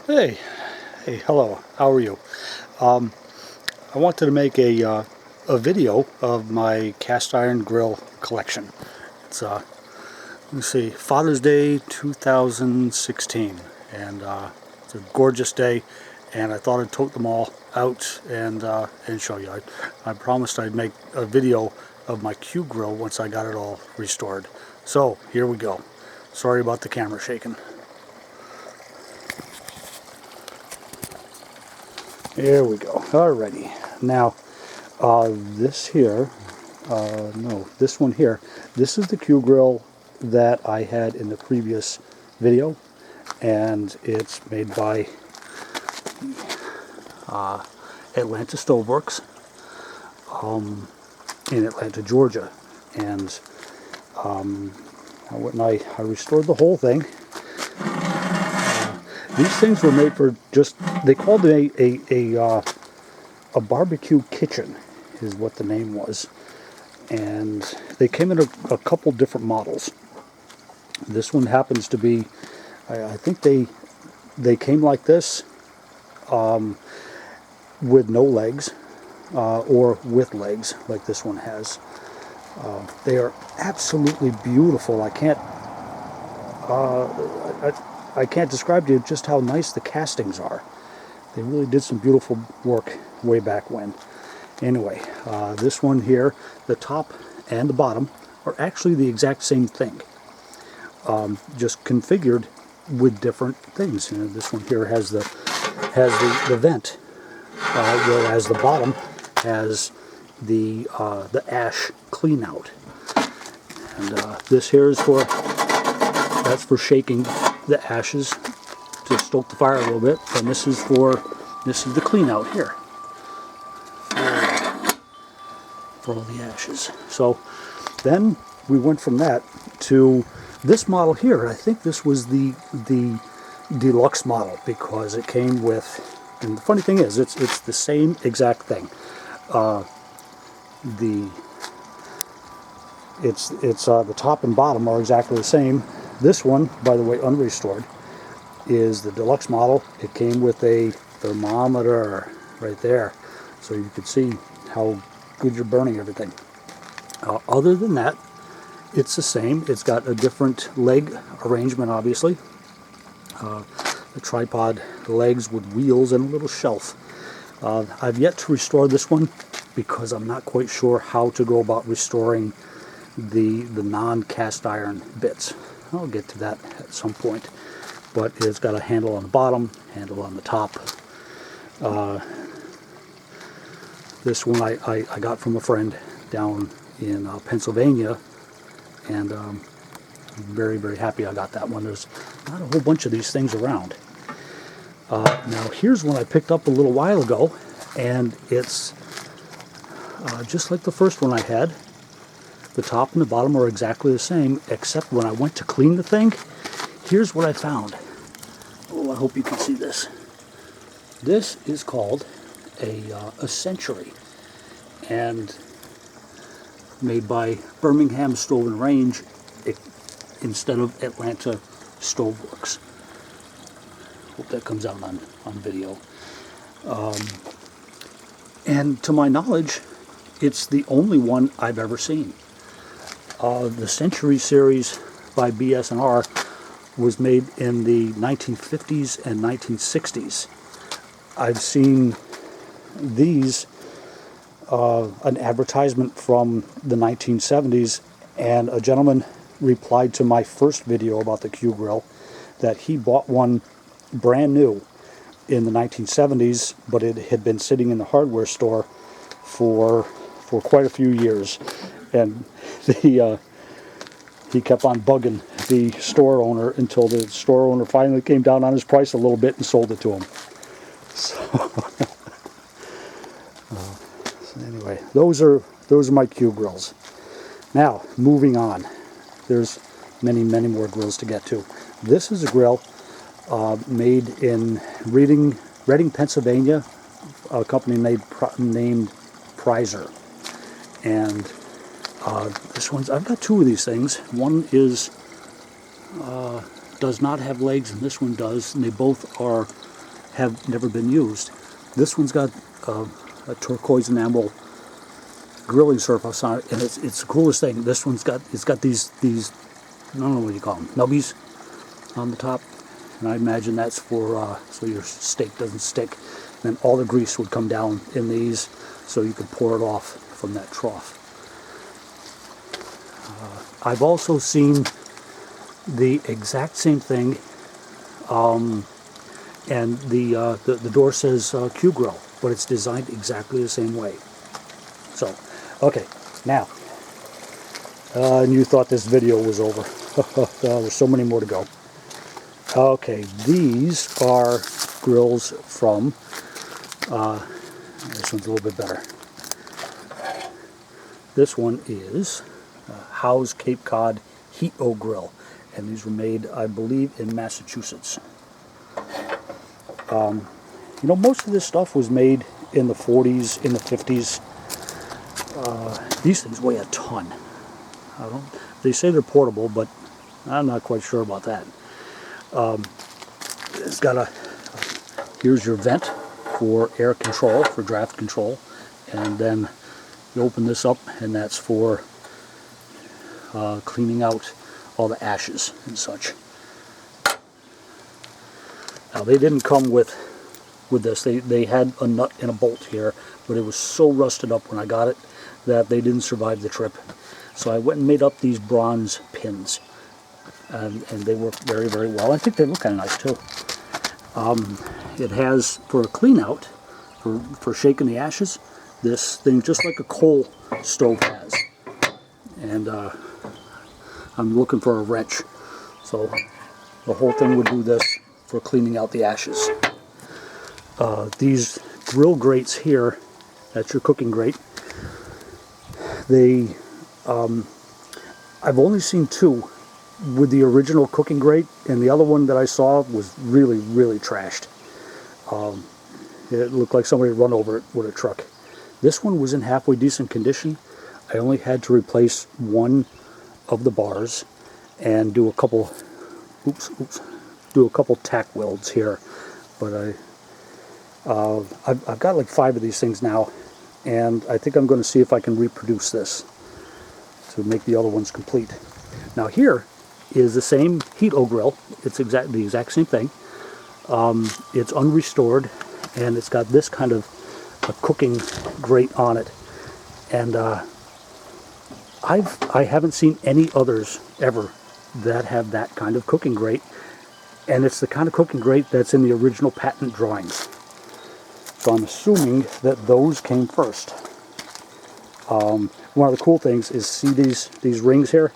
Hey, hello. How are you? I wanted to make a video of my cast iron grill collection. It's let me see, Father's Day 2016, and it's a gorgeous day. And I thought I'd tote them all out and show you. I promised I'd make a video of my Q grill once I got it all restored. So here we go. Sorry about the camera shaking. There we go. Alrighty. Now, this here, this one here, this is the Q grill that I had in the previous video, and it's made by Atlanta Stoveworks in Atlanta, Georgia. And when I restored the whole thing. These things were made for just, they called it a barbecue kitchen, is what the name was. And they came in a couple different models. This one happens to be, I think they came like this, with no legs, or with legs, like this one has. They are absolutely beautiful. I can't describe to you just how nice the castings are. They really did some beautiful work way back when. Anyway, this one here, the top and the bottom are actually the exact same thing, just configured with different things. You know, this one here has the vent, whereas the bottom has the ash clean out. And this here is that's for shaking the ashes to stoke the fire a little bit, and this is the clean out here for all the ashes. So then we went from that to this model here. I think this was the deluxe model, because it came with, and the funny thing is, it's the same exact thing. The top and bottom are exactly the same. This one, by the way, unrestored, is the deluxe model. It came with a thermometer right there, so you could see how good you're burning everything. Other than that, it's the same. It's got a different leg arrangement, obviously. The tripod legs with wheels and a little shelf. I've yet to restore this one because I'm not quite sure how to go about restoring the non-cast iron bits. I'll get to that at some point. But it's got a handle on the bottom, handle on the top. This one I got from a friend down in Pennsylvania, and I'm very, very happy I got that one. There's not a whole bunch of these things around. Now here's one I picked up a little while ago, and it's just like the first one I had. The top and the bottom are exactly the same, except when I went to clean the thing, here's what I found. Oh, I hope you can see this. This is called a Century, and made by Birmingham Stove and Range instead of Atlanta Stoveworks. Hope that comes out on video. And to my knowledge, it's the only one I've ever seen. The Century series by bs&r was made in the 1950s and 1960s. I've seen these, an advertisement from the 1970s, and a gentleman replied to my first video about the Q grill that he bought one brand new in the 1970s, but it had been sitting in the hardware store for quite a few years, and he kept on bugging the store owner until the store owner finally came down on his price a little bit and sold it to him. So, so anyway, those are my Q grills. Now, moving on. There's many, many more grills to get to. This is a grill made in Reading, Pennsylvania, a company named Prizer. And this one's, I've got two of these things. One is does not have legs and this one does, and they both have never been used. This one's got a turquoise enamel grilling surface on it, and it's the coolest thing. This one's got these I don't know what you call them, nubbies on the top, and I imagine that's for so your steak doesn't stick. And then all the grease would come down in these, so you could pour it off from that trough. I've also seen the exact same thing, and the door says Q Grill, but it's designed exactly the same way. So, okay, now, and you thought this video was over. There's so many more to go. Okay, these are grills from, this one's a little bit better. This one is Howe's Cape Cod Heat-O Grill, and these were made, I believe, in Massachusetts. You know, most of this stuff was made in the 40s, in the 50s. These things weigh a ton. They say they're portable, but I'm not quite sure about that. It's got here's your vent for air control, for draft control, and then you open this up, and that's for cleaning out all the ashes and such. Now, they didn't come with this. They had a nut and a bolt here, but it was so rusted up when I got it that they didn't survive the trip. So I went and made up these bronze pins, and they work very, very well. I think they look kind of nice too. It has, for a clean out, for shaking the ashes, this thing just like a coal stove has. And I'm looking for a wrench. So the whole thing would do this for cleaning out the ashes. These grill grates here, that's your cooking grate. I've only seen two with the original cooking grate, and the other one that I saw was really, really trashed. It looked like somebody had run over it with a truck. This one was in halfway decent condition. I only had to replace one of the bars and do a couple, do a couple tack welds here. But I've got like 5 of these things now, and I think I'm going to see if I can reproduce this to make the other ones complete. Now here is the same Heat-O grill. It's the exact same thing. It's unrestored, and it's got this kind of a cooking grate on it. And I haven't seen any others ever that have that kind of cooking grate, and it's the kind of cooking grate that's in the original patent drawings. So I'm assuming that those came first. One of the cool things is, see these rings here?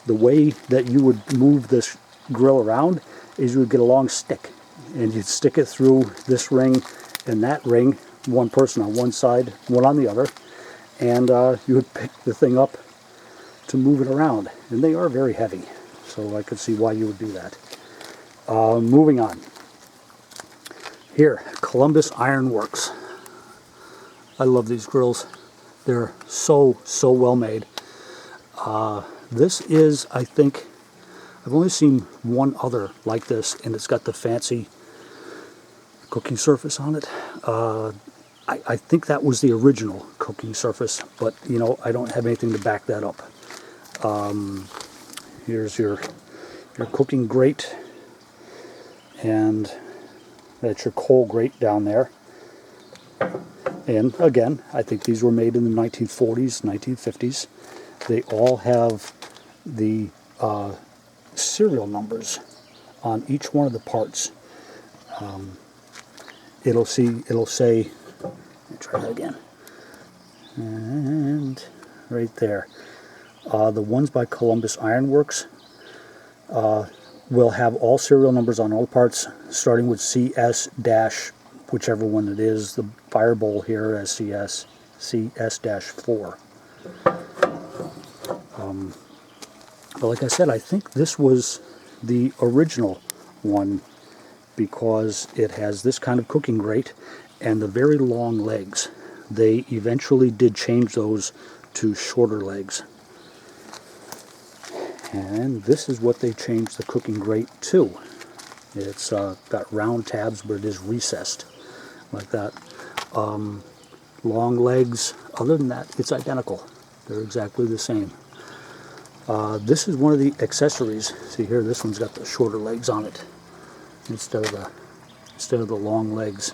The way that you would move this grill around is you would get a long stick, and you'd stick it through this ring and that ring, one person on one side, one on the other, and you would pick the thing up to move it around. And they are very heavy, so I could see why you would do that. Moving on. Here, Columbus Iron Works. I love these grills. They're so well made. This is, I think, I've only seen one other like this, and it's got the fancy cooking surface on it. I think that was the original cooking surface, but you know, I don't have anything to back that up. Here's your cooking grate, and that's your coal grate down there. And again, I think these were made in the 1940s, 1950s. They all have the serial numbers on each one of the parts. It'll say, let me try that again. And right there. The ones by Columbus Iron Works will have all serial numbers on all parts, starting with CS dash, whichever one it is. The fire bowl here as CS-4. But like I said, I think this was the original one because it has this kind of cooking grate and the very long legs. They eventually did change those to shorter legs. And this is what they changed the cooking grate to. It's got round tabs, but it is recessed like that. Long legs. Other than that, it's identical. They're exactly the same. This is one of the accessories. See here, this one's got the shorter legs on it instead of the long legs.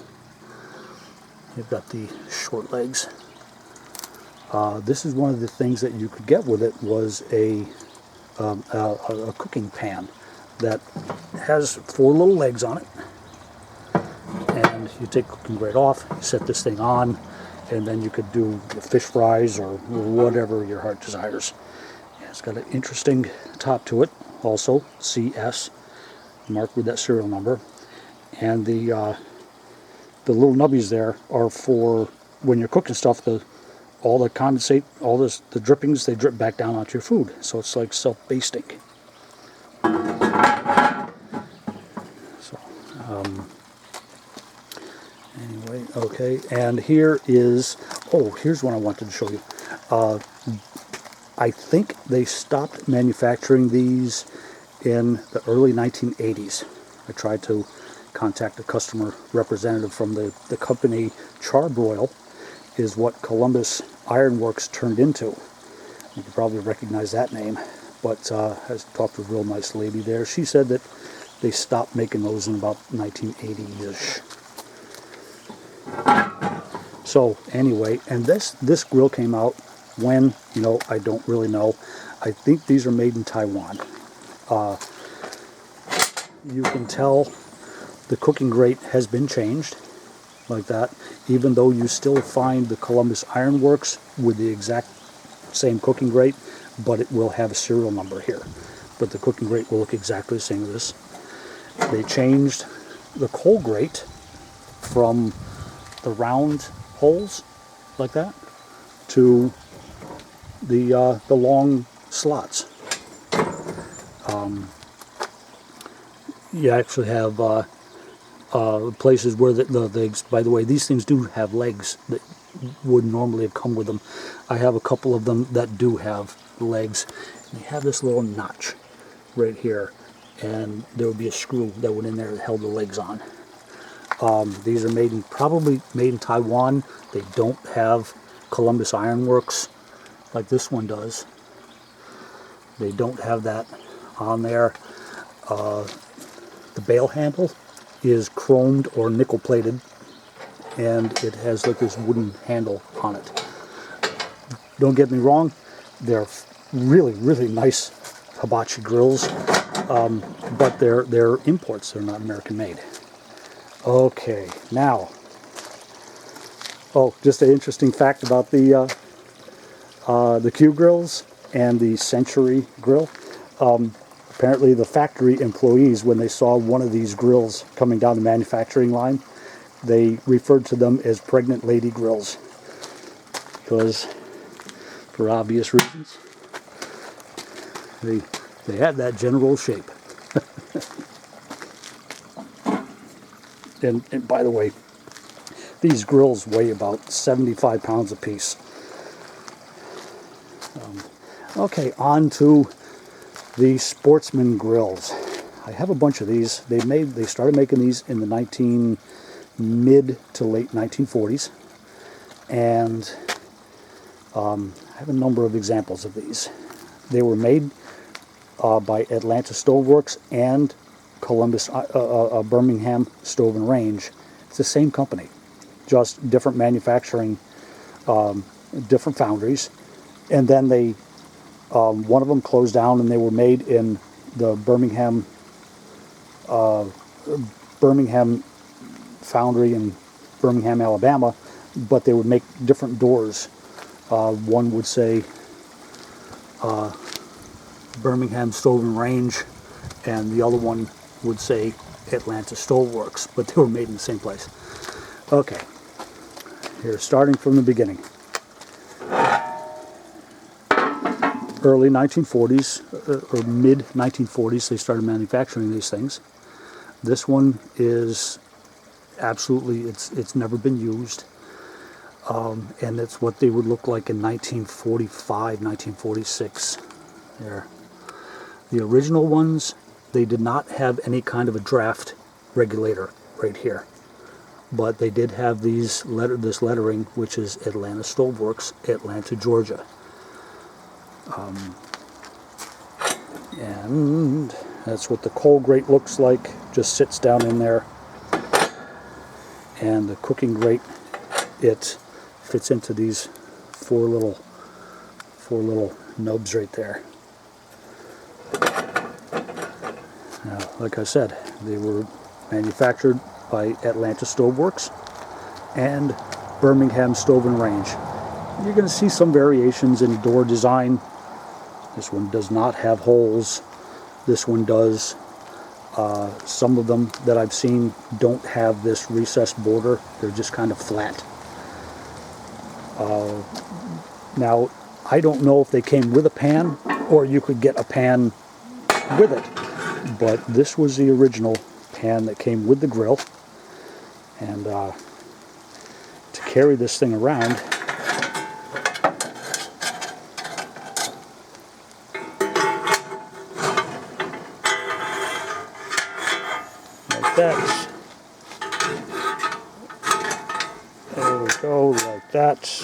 You've got the short legs. This is one of the things that you could get with it was a cooking pan that has 4 little legs on it. And you take the cooking grate off, you set this thing on, and then you could do fish fries or whatever your heart desires. And it's got an interesting top to it, also CS, marked with that serial number. And the little nubbies there are for when you're cooking stuff. All the condensate, the drippings, they drip back down onto your food. So it's like self-basting. So, anyway, okay. And here is, here's one I wanted to show you. I think they stopped manufacturing these in the early 1980s. I tried to contact a customer representative from the company. Charbroil is what Columbus Ironworks turned into. You can probably recognize that name, but I talked to a real nice lady there. She said that they stopped making those in about 1980-ish. So anyway, and this grill came out when, I don't really know. I think these are made in Taiwan. You can tell the cooking grate has been changed like that, even though you still find the Columbus Ironworks with the exact same cooking grate, but it will have a serial number here. But the cooking grate will look exactly the same as this. They changed the coal grate from the round holes like that to the long slots. You actually have places where the legs, by the way, these things do have legs that would normally have come with them. I have a couple of them that do have legs. And they have this little notch right here, and there would be a screw that went in there that held the legs on. These are probably made in Taiwan. They don't have Columbus Ironworks like this one does. They don't have that on there. The bail handle is chromed or nickel plated, and it has like this wooden handle on it. Don't get me wrong, they're really, really nice hibachi grills, but they're imports. They're not American made. Okay, now, just an interesting fact about the Q grills and the Century grill. Apparently the factory employees, when they saw one of these grills coming down the manufacturing line, they referred to them as pregnant lady grills, because for obvious reasons they had that general shape. and by the way, these grills weigh about 75 pounds a piece. Okay, on to the Sportsman grills. I have a bunch of these. They started making these in the mid to late 1940s, and I have a number of examples of these. They were made by Atlanta Stove Works and Columbus, Birmingham Stove and Range. It's the same company, just different manufacturing, different foundries, and then they. One of them closed down, and they were made in the Birmingham foundry in Birmingham, Alabama, but they would make different doors. One would say Birmingham Stove and Range, and the other one would say Atlanta Stove Works, but they were made in the same place. Okay, here, starting from the beginning. Early 1940s, or mid 1940s, they started manufacturing these things. This one is absolutely, it's never been used. And it's what they would look like in 1945, 1946. There. The original ones, they did not have any kind of a draft regulator right here. But they did have this lettering, which is Atlanta Stoveworks, Atlanta, Georgia. And that's what the coal grate looks like. Just sits down in there. And the cooking grate, it fits into these four little nubs right there. Now, like I said, they were manufactured by Atlanta Stoveworks and Birmingham Stove and Range. You're going to see some variations in door design. This one does not have holes. This one does. Some of them that I've seen don't have this recessed border. They're just kind of flat. Now, I don't know if they came with a pan or you could get a pan with it. But this was the original pan that came with the grill. And to carry this thing around, like that. There we go, like that.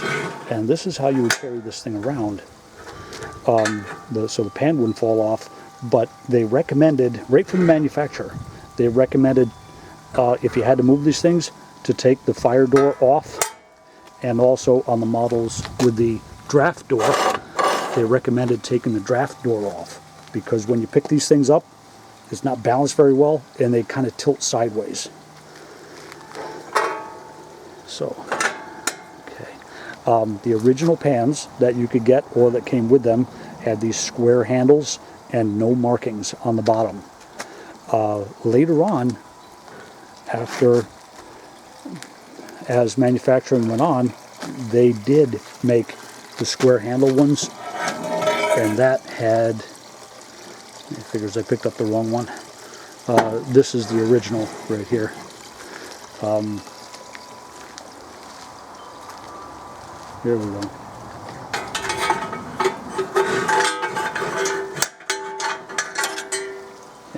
And this is how you would carry this thing around. So the pan wouldn't fall off. But they recommended, right from the manufacturer, they recommended if you had to move these things, to take the fire door off. And also on the models with the draft door, they recommended taking the draft door off. Because when you pick these things up, it's not balanced very well, and they kind of tilt sideways. So, okay. The original pans that you could get, or that came with them, had these square handles and no markings on the bottom. Later on, as manufacturing went on, they did make the square handle ones, and that had, it figures I picked up the wrong one. This is the original right here. Here we go.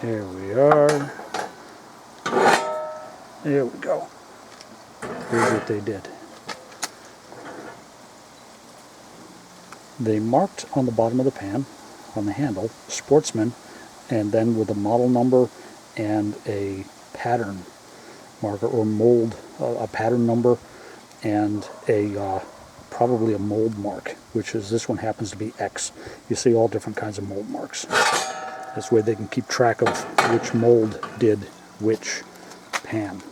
There we are. There we go. Here's what they did. They marked on the bottom of the pan, on the handle, Sportsman, and then with a model number and a pattern marker or mold, a pattern number, and a probably a mold mark, which is, this one happens to be X. You see all different kinds of mold marks. This way they can keep track of which mold did which pan.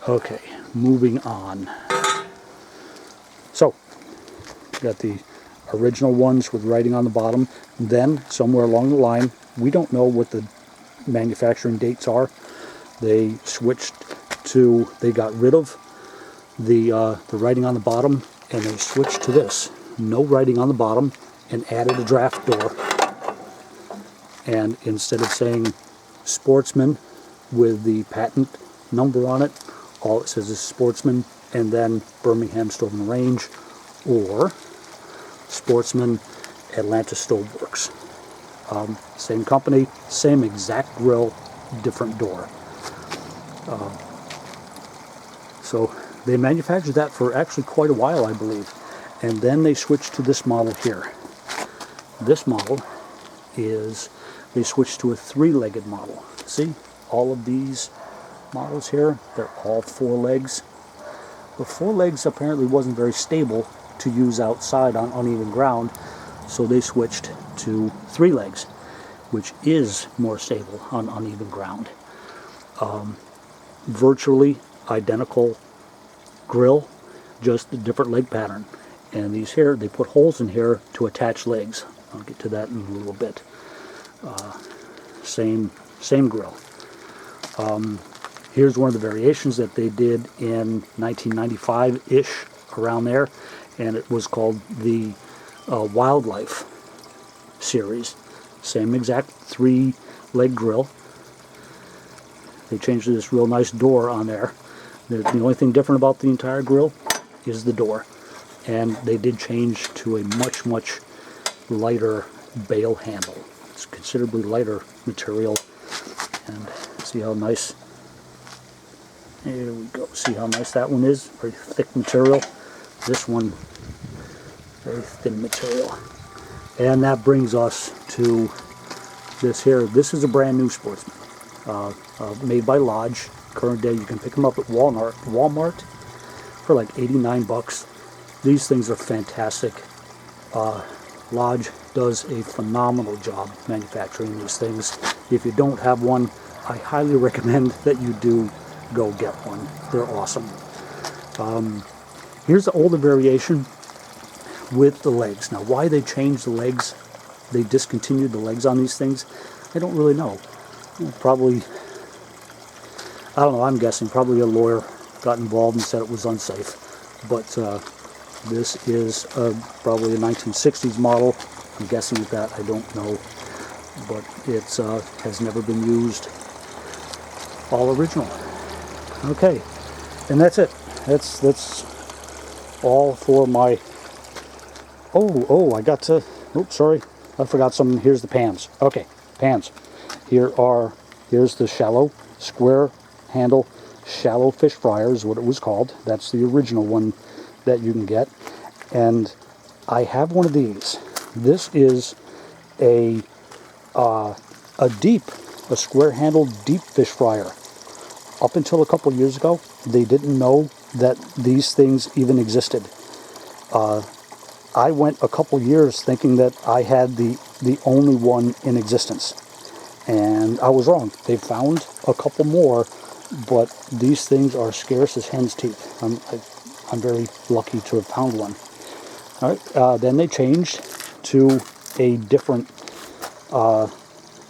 Okay, moving on. So, got the original ones with writing on the bottom. Then, somewhere along the line, we don't know what the manufacturing dates are. They switched to, they got rid of the writing on the bottom, and they switched to this. No writing on the bottom, and added a draft door. And instead of saying Sportsman with the patent number on it, all it says is Sportsman, and then Birmingham Stove and Range, or Sportsman Atlanta Stoveworks. Same company, same exact grill, different door. So they manufactured that for actually quite a while, I believe. And then they switched to this model here. This model is, they switched to a three-legged model. See, all of these models here, they're all four legs. The four legs apparently wasn't very stable to use outside on uneven ground, so they switched to three legs, which is more stable on uneven ground. Virtually identical grill, just a different leg pattern. And these here, they put holes in here to attach legs. I'll get to that in a little bit. Same grill. Here's one of the variations that they did in 1995-ish, around there, and it was called the Wildlife series. Same exact three-leg grill. They changed this real nice door on there. The only thing different about the entire grill is the door. And they did change to a much, much lighter bail handle. It's considerably lighter material. And see how nice, here we go, see how nice that one is, very thick material. This one, very thin material. And that brings us to this here. This is a brand new Sportsman, made by Lodge. Current day, you can pick them up at Walmart for like 89 bucks. These things are fantastic. Lodge does a phenomenal job manufacturing these things. If you don't have one, I highly recommend that you do go get one. They're awesome. Here's the older variation with the legs. Now, why they changed the legs, they discontinued the legs on these things, I don't really know. Probably, I don't know, I'm guessing probably a lawyer got involved and said it was unsafe. But this is probably a 1960s model. I'm guessing at that, I don't know. But it has never been used. All original. Okay, and that's it. That's all for my... Oh, I got to... Oops, sorry. I forgot some. Here's the pans. Okay, pans. Here's the shallow, square handle, shallow fish fryer is what it was called. That's the original one that you can get. And I have one of these. This is a square-handled deep fish fryer. Up until a couple years ago, they didn't know that these things even existed. I went a couple years thinking that I had the only one in existence. And I was wrong. They found a couple more, but these things are scarce as hen's teeth. I'm very lucky to have found one. All right, then they changed to a different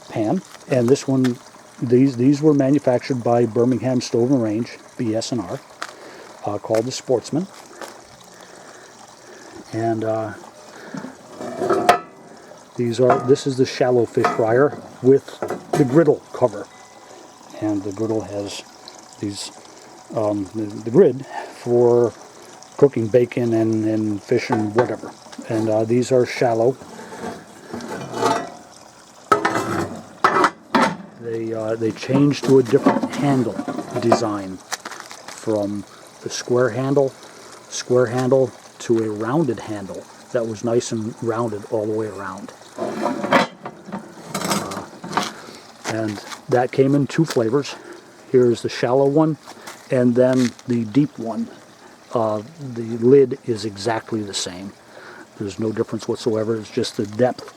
pan, and this one, these were manufactured by Birmingham Stove and Range, bs&r, called the Sportsman. And this is the shallow fish fryer with the griddle cover, and the griddle has these the grid for cooking bacon and fish and whatever. And these are shallow. They changed to a different handle design from the square handle to a rounded handle that was nice and rounded all the way around. And that came in two flavors. Here's the shallow one, and then the deep one. The lid is exactly the same. There's no difference whatsoever. It's just the depth